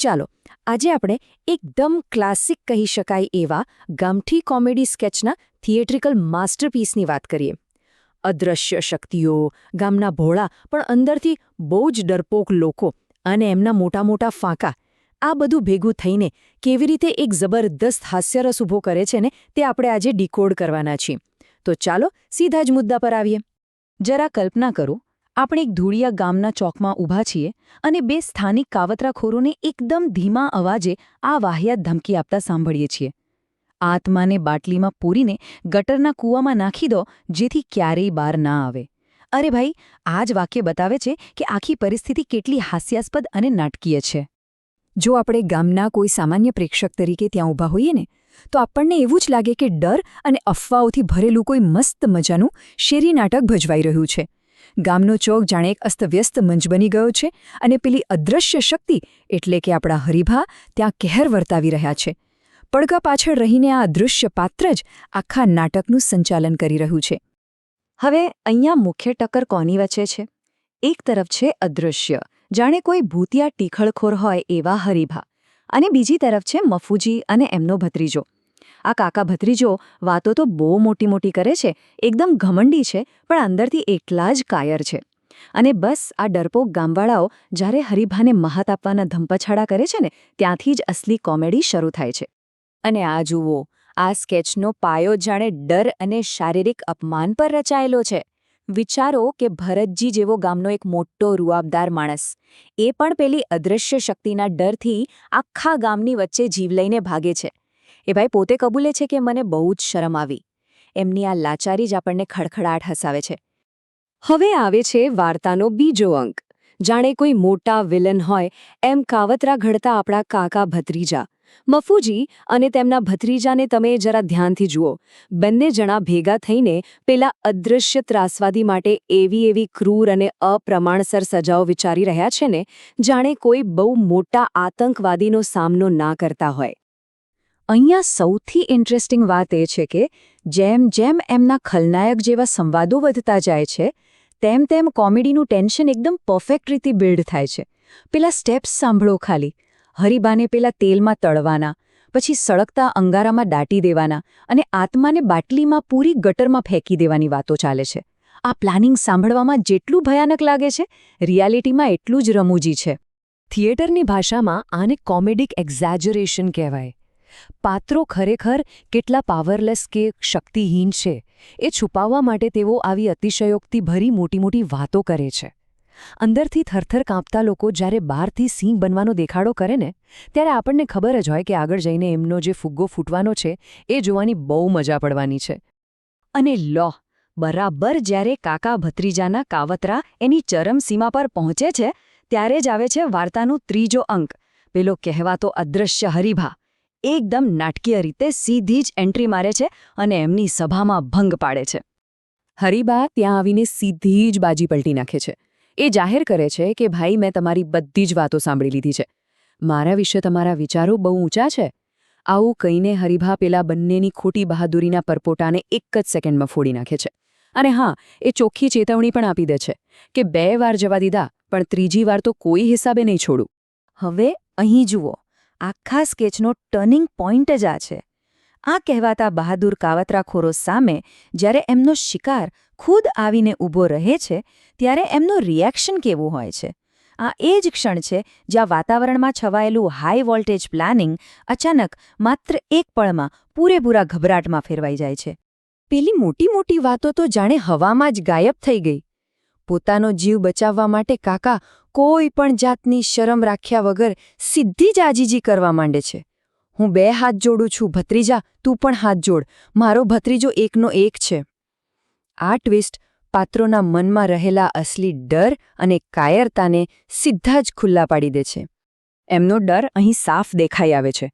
ચાલો આજે આપણે એકદમ ક્લાસિક કહી શકાય એવા ગામઠી કોમેડી સ્કેચના થિયેટ્રિકલ માસ્ટરપીસની વાત કરીએ. અદૃશ્ય શક્તિઓ, ગામના ભોળા પણ અંદરથી બહુ જ ડરપોક લોકો અને એમના મોટા મોટા ફાંકા, આ બધું ભેગું થઈને કેવી રીતે એક જબરદસ્ત હાસ્યરસ ઊભો કરે છે ને તે આપણે આજે ડીકોડ કરવાના છીએ. તો ચાલો સીધા જ મુદ્દા પર આવીએ. જરા કલ્પના કરો, આપણે એક ધૂળિયા ગામના ચોકમાં ઊભા છીએ અને બે સ્થાનિક કાવતરાખોરોને એકદમ ધીમા અવાજે આ વાહિયાત ધમકી આપતા સાંભળીએ છીએ. આત્માને બાટલીમાં પૂરીને ગટરના કૂવામાં નાખી દો, જેથી ક્યારેય બહાર ના આવે. અરે ભાઈ, આ જ વાક્ય બતાવે છે કે આખી પરિસ્થિતિ કેટલી હાસ્યાસ્પદ અને નાટકીય છે. જો આપણે ગામના કોઈ સામાન્ય પ્રેક્ષક તરીકે ત્યાં ઊભા હોઈએ ને, તો આપણને એવું જ લાગે કે ડર અને અફવાઓથી ભરેલું કોઈ મસ્ત મજાનું શેરી નાટક ભજવાઈ રહ્યું છે. ગામનો ચોક જાણે એક અસ્તવ્યસ્ત મંચ બની ગયો છે અને પેલી અદૃશ્ય શક્તિ એટલે કે આપણા હરિભા ત્યાં કહેર વર્તાવી રહ્યા છે. પડઘા પાછળ રહીને આ અદૃશ્ય પાત્ર જ આખા નાટકનું સંચાલન કરી રહ્યું છે. હવે અહીંયા મુખ્ય ટક્કર કોની વચ્ચે છે? એક તરફ છે અદૃશ્ય, જાણે કોઈ ભૂતિયા ટીખળખોર હોય એવા હરિભા, અને બીજી તરફ છે મફુજી અને એમનો ભત્રીજો. આ કાકા ભત્રીજો વાતો તો બહુ મોટી મોટી કરે છે, એકદમ ઘમંડી છે, પણ અંદરથી એટલા જ કાયર છે. અને બસ આ ડરપોક ગામવાળાઓ જ્યારે હરિભાને મહાત આપવાના ધંપછાડા કરે છે ને, ત્યાંથી જ અસલી કોમેડી શરૂ થાય છે. અને આ જુઓ, આ સ્કેચનો પાયો જાણે ડર અને શારીરિક અપમાન પર રચાયેલો છે. વિચારો કે ભરતજી જેવો ગામનો એક મોટો રૂઆબદાર માણસ, એ પણ પેલી અદૃશ્ય શક્તિના ડરથી આખા ગામની વચ્ચે જીવ લઈને ભાગે છે. એ ભાઈ પોતે કબૂલે છે કે મને બહુ જ શરમ આવી. એમની આ લાચારી જ આપણને ખડખડાટ હસાવે છે. હવે આવે છે વાર્તાનો બીજો અંક. જાણે કોઈ મોટા વિલન હોય એમ કાવતરા ઘડતા આપણા કાકા ભત્રીજા મફુજી અને તેમના ભત્રીજાને તમે જરા ધ્યાનથી જુઓ. બંને જણા ભેગા થઈને પેલા અદૃશ્ય ત્રાસવાદી માટે એવી ક્રૂર અને અપ્રમાણસર સજાઓ વિચારી રહ્યા છે ને, જાણે કોઈ બહુ મોટા આતંકવાદીનો સામનો ના કરતા હોય. અહીંયા સૌથી ઇન્ટરેસ્ટિંગ વાત એ છે કે જેમ જેમ એમના ખલનાયક જેવા સંવાદો વધતા જાય છે, તેમ તેમ કોમેડીનું ટેન્શન એકદમ પરફેક્ટ રીતે બિલ્ડ થાય છે. પેલા સ્ટેપ્સ સાંભળો ખાલી. હરિબાને પેલા તેલમાં તળવાના, પછી સળગતા અંગારામાં દાટી દેવાના અને આત્માને બાટલીમાં પૂરી ગટરમાં ફેંકી દેવાની વાતો ચાલે છે. આ પ્લાનિંગ સાંભળવામાં જેટલું ભયાનક લાગે છે, રિયાલિટીમાં એટલું જ રમૂજી છે. થિયેટરની ભાષામાં આને કોમેડિક એક્ઝેજરેશન કહેવાય. પાત્રો ખરેખર કેટલા પાવરલેસ કે શક્તિહીન છે એ છુપાવવા માટે તેઓ આવી અતિશયોક્તિ ભરી મોટી મોટી વાતો કરે છે. અંદરથી થરથર કાંપતા લોકો જ્યારે બહારથી સિંહ બનવાનો દેખાડો કરે ને, ત્યારે આપણને ખબર જ હોય કે આગળ જઈને એમનો જે ફુગ્ગો ફૂટવાનો છે એ જોવાની બહુ મજા પડવાની છે. અને લો, બરાબર જ્યારે કાકા ભત્રીજાના કાવતરા એની ચરમસીમા પર પહોંચે છે, ત્યારે જ આવે છે વાર્તાનું ત્રીજો અંક. પેલો કહેવાતો અદૃશ્ય હરિભા એકદમ નાટકીય રીતે સીધી જ એન્ટ્રી મારે છે અને એમની સભામાં ભંગ પાડે છે. હરિભા ત્યાં આવીને સીધી જ બાજી પલટી નાખે છે. એ જાહેર કરે છે કે ભાઈ, મેં તમારી બધી જ વાતો સાંભળી લીધી છે. મારા વિશે તમારા વિચારો બહુ ઊંચા છે. આવું કહીને હરિભા પેલા બંનેની ખોટી બહાદુરીના પરપોટાને એક જ સેકન્ડમાં ફોડી નાખે છે. અને હા, એ ચોખ્ખી ચેતવણી પણ આપી દે છે કે 2 વાર જવા દીધા, પણ ત્રીજી વાર તો કોઈ હિસાબે નહીં છોડું. હવે અહીં જુઓ, આખા સ્કેચનો ટર્નિંગ પોઈન્ટ જ આ છે. આ કહેવાતા બહાદુર કાવતરાખોરો સામે જ્યારે એમનો શિકાર ખુદ આવીને ઊભો રહે છે, ત્યારે એમનું રિએક્શન કેવું હોય છે? આ એ જ ક્ષણ છે જ્યાં વાતાવરણમાં છવાયેલું હાઈ વોલ્ટેજ પ્લાનિંગ અચાનક માત્ર એક પળમાં પૂરેપૂરા ગભરાટમાં ફેરવાઈ જાય છે. પેલી મોટી મોટી વાતો તો જાણે હવામાં જ ગાયબ થઈ ગઈ. પોતાનો જીવ બચાવવા માટે કાકા કોઈ પણ જાતની શરમ રાખ્યા વગર સીધી જ આજીજી કરવા માંડે છે. હું 2 હાથ જોડું છું ભત્રીજા, તું પણ હાથ જોડ, મારો ભત્રીજો એકનો એક છે. આ ટ્વિસ્ટ પાત્રોના મનમાં રહેલા અસલી ડર અને કાયરતાને સીધા જ ખુલ્લા પાડી દે છે. એમનો ડર અહીં સાફ દેખાઈ આવે છે.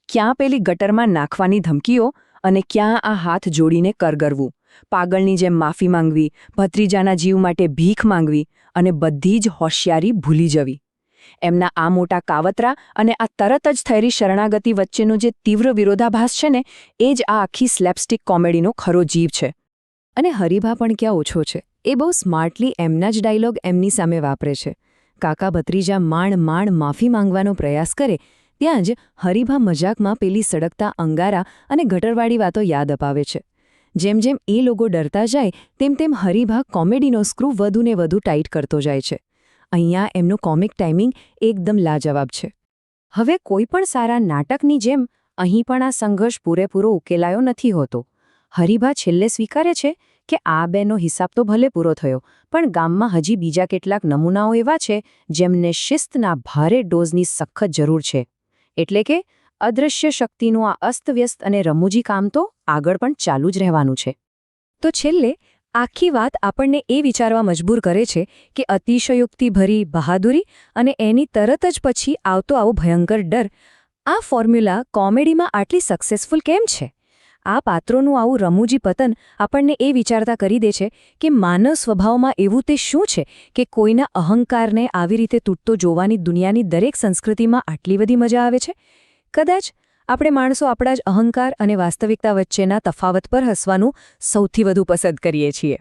ક્યાં પેલી ગટરમાં નાખવાની ધમકીઓ અને ક્યાં આ હાથ જોડીને કરગરવું, પાગલની જેમ માફી માંગવી, ભત્રીજાના જીવ માટે ભીખ માંગવી અને બધી જ હોશિયારી ભૂલી જવી. એમના આ મોટા કાવતરા અને આ તરત જ થયેલી શરણાગતિ વચ્ચેનો જે તીવ્ર વિરોધાભાસ છે ને, એ જ આ આખી સ્લેપસ્ટિક કોમેડીનો ખરો જીવ છે. અને હરિભા પણ ક્યાં ઓછો છે. એ બહુ સ્માર્ટલી એમના જ ડાયલોગ એમની સામે વાપરે છે. કાકા ભત્રીજા માંડ માફી માંગવાનો પ્રયાસ કરે ત્યાં જ હરીભા મજાકમાં પેલી સળગતા અંગારા અને ગટરવાળી વાતો યાદ અપાવે છે. જેમ જેમ એ લોકો ડરતા જાય તેમ તેમ હરીભા કોમેડીનો સ્ક્રૂ વધુને વધુ ટાઈટ કરતો જાય છે. અહીંયા એમનું કોમિક ટાઈમિંગ એકદમ લાજવાબ છે. હવે કોઈપણ સારા નાટકની જેમ અહીં પણ આ સંઘર્ષ પૂરેપૂરો ઉકેલાયો નથી હોતો. હરીભા છેલ્લે સ્વીકારે છે કે આ બેનો હિસાબ તો ભલે પૂરો થયો, પણ ગામમાં હજી બીજા કેટલાક નમૂનાઓ એવા છે જેમને શિસ્તના ભારે ડોઝની સખત જરૂર છે. એટલે કે અદૃશ્ય શક્તિનું આ અસ્તવ્યસ્ત અને રમૂજી કામ તો આગળ પણ ચાલુ જ રહેવાનું છે. તો છેલ્લે આખી વાત આપણને એ વિચારવા મજબૂર કરે છે કે અતિશયોક્તિભરી બહાદુરી અને એની તરત જ પછી આવતો આવો ભયંકર ડર, આ ફોર્મ્યુલા કોમેડીમાં આટલી સક્સેસફુલ કેમ છે? આ પાત્રોનું આવું રમૂજી પતન આપણને એ વિચારતા કરી દે છે કે માનવ સ્વભાવમાં એવું તે શું છે કે કોઈના અહંકારને આવી રીતે તૂટતો જોવાની દુનિયાની દરેક સંસ્કૃતિમાં આટલી બધી મજા આવે છે. કદાચ આપણે માણસો આપણા જ અહંકાર અને વાસ્તવિકતા વચ્ચેના તફાવત પર હસવાનું સૌથી વધુ પસંદ કરીએ છીએ.